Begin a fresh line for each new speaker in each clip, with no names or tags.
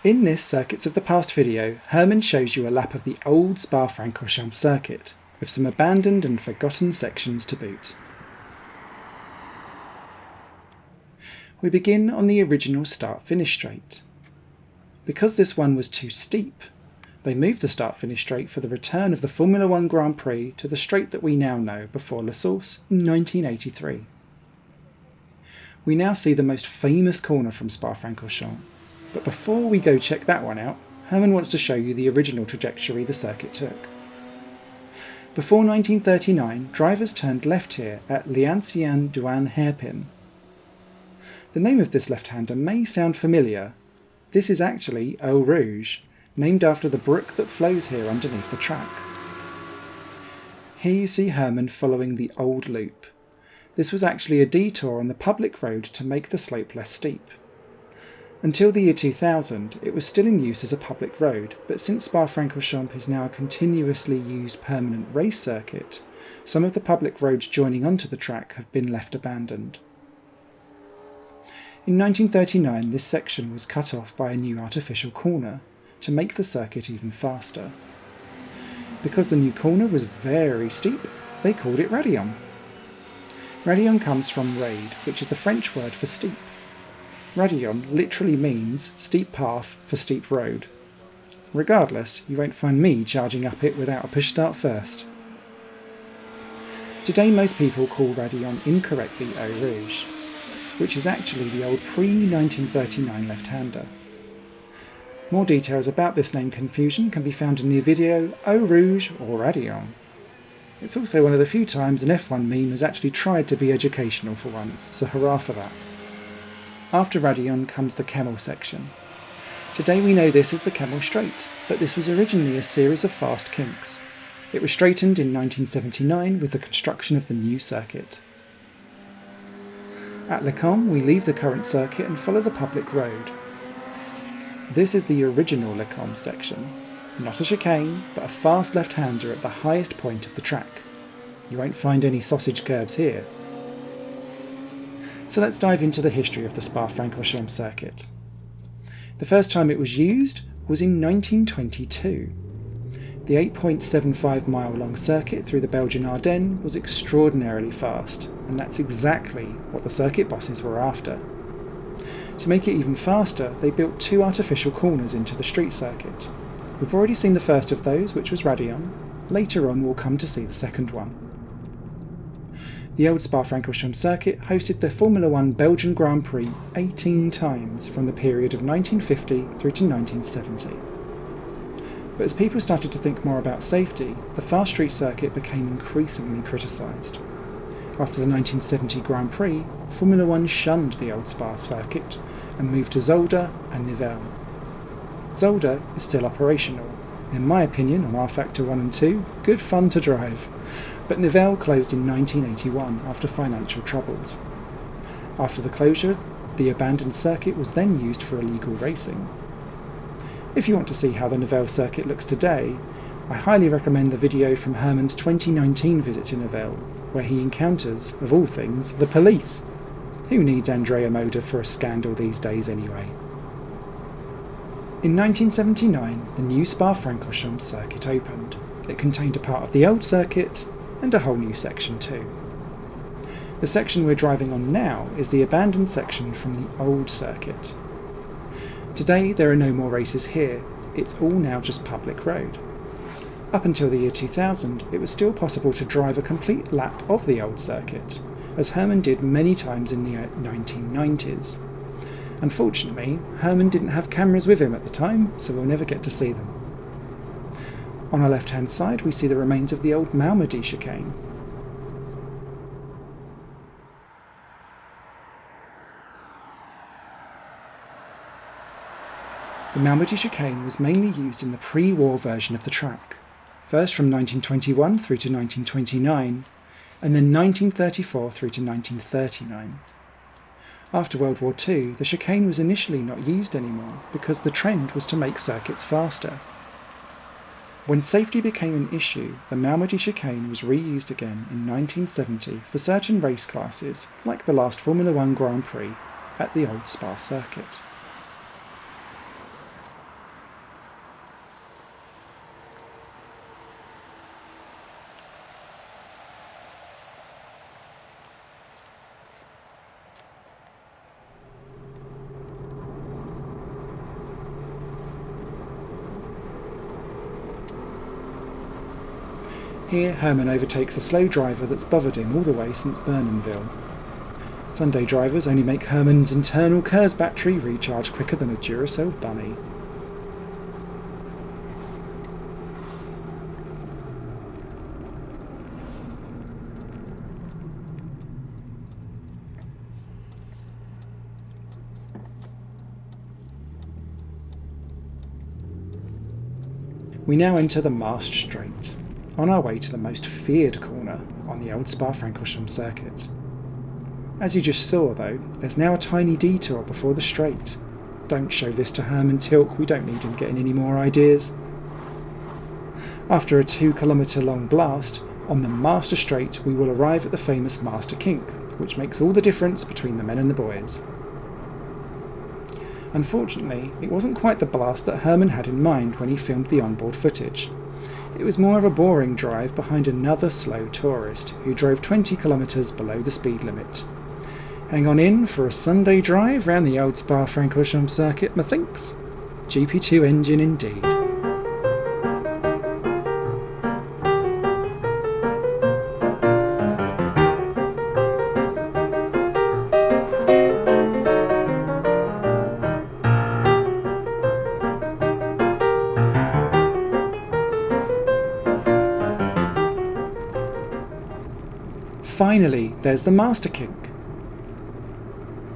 In this Circuits of the Past video, Herman shows you a lap of the old Spa-Francorchamps circuit, with some abandoned and forgotten sections to boot. We begin on the original start-finish straight. Because this one was too steep, they moved the start-finish straight for the return of the Formula 1 Grand Prix to the straight that we now know before La Source in 1983. We now see the most famous corner from Spa-Francorchamps, but before we go check that one out, Herman wants to show you the original trajectory the circuit took. Before 1939, drivers turned left here at Ancienne Douane Hairpin. The name of this left-hander may sound familiar. This is actually Eau Rouge, named after the brook that flows here underneath the track. Here you see Herman following the old loop. This was actually a detour on the public road to make the slope less steep. Until the year 2000, it was still in use as a public road, but since Spa-Francorchamps is now a continuously used permanent race circuit, some of the public roads joining onto the track have been left abandoned. In 1939, this section was cut off by a new artificial corner, to make the circuit even faster. Because the new corner was very steep, they called it Radion. Radion comes from raid, which is the French word for steep. Radion literally means steep path for steep road. Regardless, you won't find me charging up it without a push start first. Today most people call Radion incorrectly Eau Rouge, which is actually the old pre-1939 left-hander. More details about this name confusion can be found in the video Eau Rouge or Radion. It's also one of the few times an F1 meme has actually tried to be educational for once, so hurrah for that. After Radion comes the Camel section. Today we know this as the Camel Straight, but this was originally a series of fast kinks. It was straightened in 1979 with the construction of the new circuit. At Lecomte we leave the current circuit and follow the public road. This is the original Lecomte section. Not a chicane, but a fast left-hander at the highest point of the track. You won't find any sausage curbs here. So let's dive into the history of the Spa-Francorchamps circuit. The first time it was used was in 1922. The 8.75 mile long circuit through the Belgian Ardennes was extraordinarily fast, and that's exactly what the circuit bosses were after. To make it even faster, they built two artificial corners into the street circuit. We've already seen the first of those, which was Radion. Later on we'll come to see the second one. The old Spa-Francorchamps circuit hosted the Formula 1 Belgian Grand Prix 18 times from the period of 1950 through to 1970. But as people started to think more about safety, the fast street circuit became increasingly criticised. After the 1970 Grand Prix, Formula 1 shunned the old Spa circuit and moved to Zolder and Nivelles. Zolder is still operational, and in my opinion on R Factor 1 and 2, good fun to drive, but Nivelles closed in 1981 after financial troubles. After the closure, the abandoned circuit was then used for illegal racing. If you want to see how the Nivelles circuit looks today, I highly recommend the video from Herman's 2019 visit to Nivelles, where he encounters, of all things, the police. Who needs Andrea Moda for a scandal these days anyway? In 1979, the new Spa-Francorchamps circuit opened. It contained a part of the old circuit and a whole new section too. The section we're driving on now is the abandoned section from the old circuit. Today there are no more races here, it's all now just public road. Up until the year 2000, it was still possible to drive a complete lap of the old circuit, as Herman did many times in the 1990s. Unfortunately, Herman didn't have cameras with him at the time, so we'll never get to see them. On our left-hand side we see the remains of the old Malmedy chicane. The Malmedy chicane was mainly used in the pre-war version of the track, first from 1921 through to 1929, and then 1934 through to 1939. After World War II, the chicane was initially not used anymore because the trend was to make circuits faster. When safety became an issue, the Malmedy chicane was reused again in 1970 for certain race classes, like the last Formula 1 Grand Prix at the old Spa circuit. Here Herman overtakes a slow driver that's bothered him all the way since Burnhamville. Sunday drivers only make Herman's internal KERS battery recharge quicker than a Duracell bunny. We now enter the Mast Straight, on our way to the most feared corner on the old Spa-Francorchamps circuit. As you just saw though, there's now a tiny detour before the straight. Don't show this to Herman Tilk, we don't need him getting any more ideas. After a 2-kilometre long blast, on the Masta Straight we will arrive at the famous Masta Kink, which makes all the difference between the men and the boys. Unfortunately, it wasn't quite the blast that Herman had in mind when he filmed the onboard footage. It was more of a boring drive behind another slow tourist who drove 20 kilometres below the speed limit. Hang on in for a Sunday drive round the old Spa-Francorchamps circuit, methinks. GP2 engine indeed. Finally, there's the Masta Kink.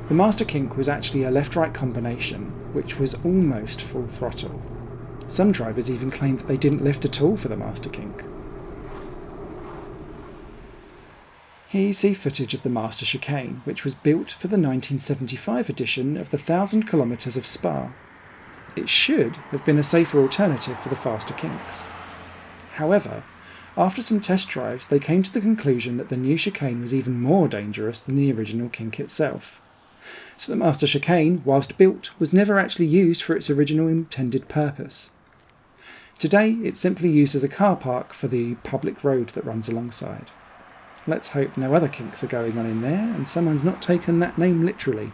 The Masta Kink was actually a left-right combination, which was almost full throttle. Some drivers even claimed that they didn't lift at all for the Masta Kink. Here you see footage of the Masta chicane, which was built for the 1975 edition of the 1,000 kilometres of Spa. It should have been a safer alternative for the faster kinks. However, after some test drives, they came to the conclusion that the new chicane was even more dangerous than the original kink itself. So the Masta chicane, whilst built, was never actually used for its original intended purpose. Today, it's simply used as a car park for the public road that runs alongside. Let's hope no other kinks are going on in there and someone's not taken that name literally.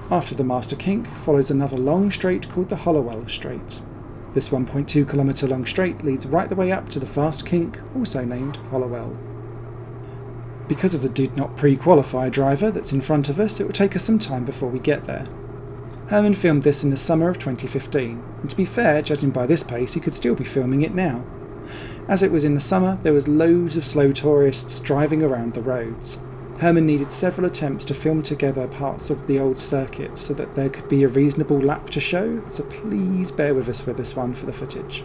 After the Masta Kink follows another long straight called the Hollowell Straight. This 1.2 kilometre long straight leads right the way up to the fast kink, also named Hollowell. Because of the did not pre-qualify driver that's in front of us, it will take us some time before we get there. Herman filmed this in the summer of 2015, and to be fair, judging by this pace, he could still be filming it now. As it was in the summer, there was loads of slow tourists driving around the roads. Herman needed several attempts to film together parts of the old circuit so that there could be a reasonable lap to show, so please bear with us with this one for the footage.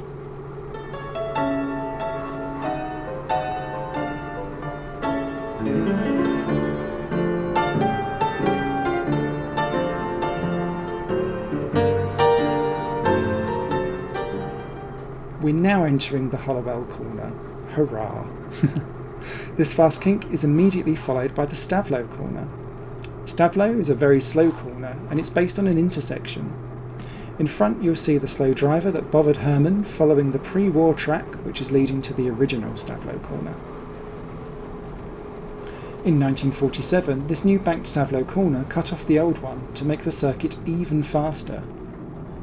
We're now entering the Hollowell Corner. Hurrah! This fast kink is immediately followed by the Stavelot Corner. Stavelot is a very slow corner and it's based on an intersection. In front you'll see the slow driver that bothered Herman following the pre-war track which is leading to the original Stavelot Corner. In 1947 this new banked Stavelot Corner cut off the old one to make the circuit even faster.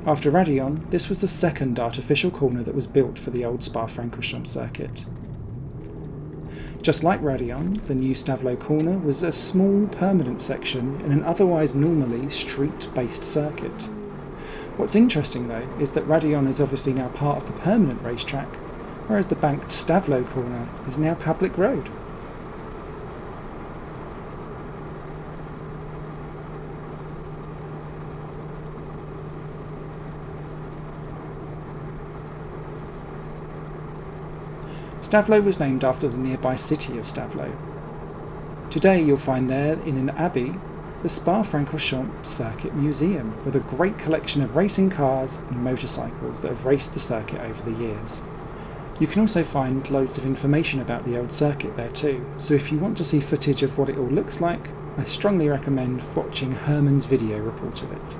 After Radion, this was the second artificial corner that was built for the old Spa-Francorchamps circuit. Just like Radion, the new Stavelot Corner was a small permanent section in an otherwise normally street-based circuit. What's interesting though is that Radion is obviously now part of the permanent racetrack, whereas the banked Stavelot Corner is now public road. Stavelot was named after the nearby city of Stavelot. Today you'll find there in an abbey the Spa-Francorchamps Circuit Museum, with a great collection of racing cars and motorcycles that have raced the circuit over the years. You can also find loads of information about the old circuit there too, so if you want to see footage of what it all looks like, I strongly recommend watching Herman's video report of it.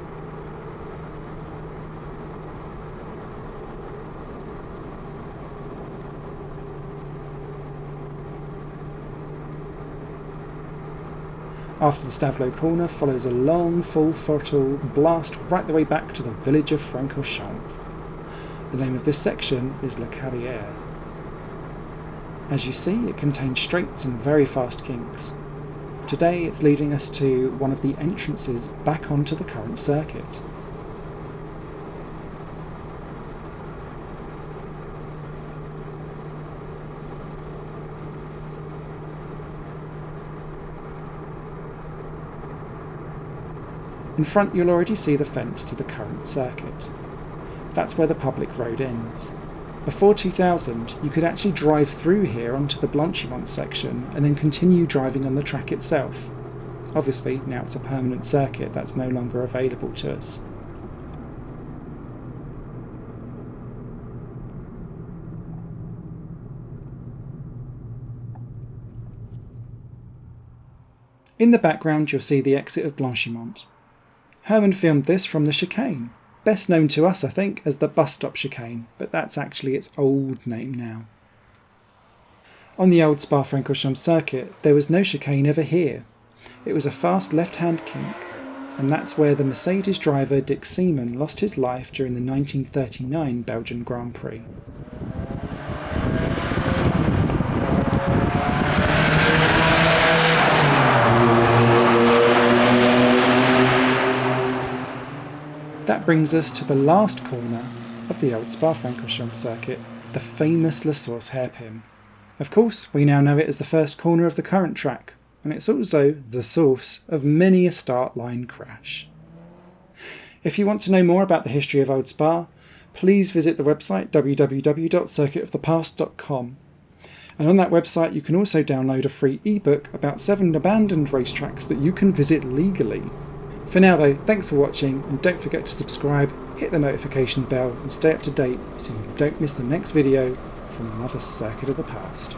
After the Stavelot Corner follows a long, full throttle blast right the way back to the village of Francorchamps. The name of this section is Le Carriere. As you see, it contains straights and very fast kinks. Today it's leading us to one of the entrances back onto the current circuit. In front you'll already see the fence to the current circuit. That's where the public road ends. Before 2000 you could actually drive through here onto the Blanchimont section and then continue driving on the track itself. Obviously now it's a permanent circuit that's no longer available to us. In the background you'll see the exit of Blanchimont. Herman filmed this from the chicane, best known to us I think as the bus stop chicane, but that's actually its old name now. On the old Spa-Francorchamps circuit there was no chicane ever here. It was a fast left-hand kink, and that's where the Mercedes driver Dick Seaman lost his life during the 1939 Belgian Grand Prix. That brings us to the last corner of the old Spa-Francorchamps circuit, the famous La Source hairpin. Of course, we now know it as the first corner of the current track, and it's also the source of many a start line crash. If you want to know more about the history of Old Spa, please visit the website www.circuitofthepast.com. And on that website you can also download a free ebook about 7 abandoned racetracks that you can visit legally. For now though, thanks for watching, and don't forget to subscribe, hit the notification bell and stay up to date so you don't miss the next video from another Circuit of the Past.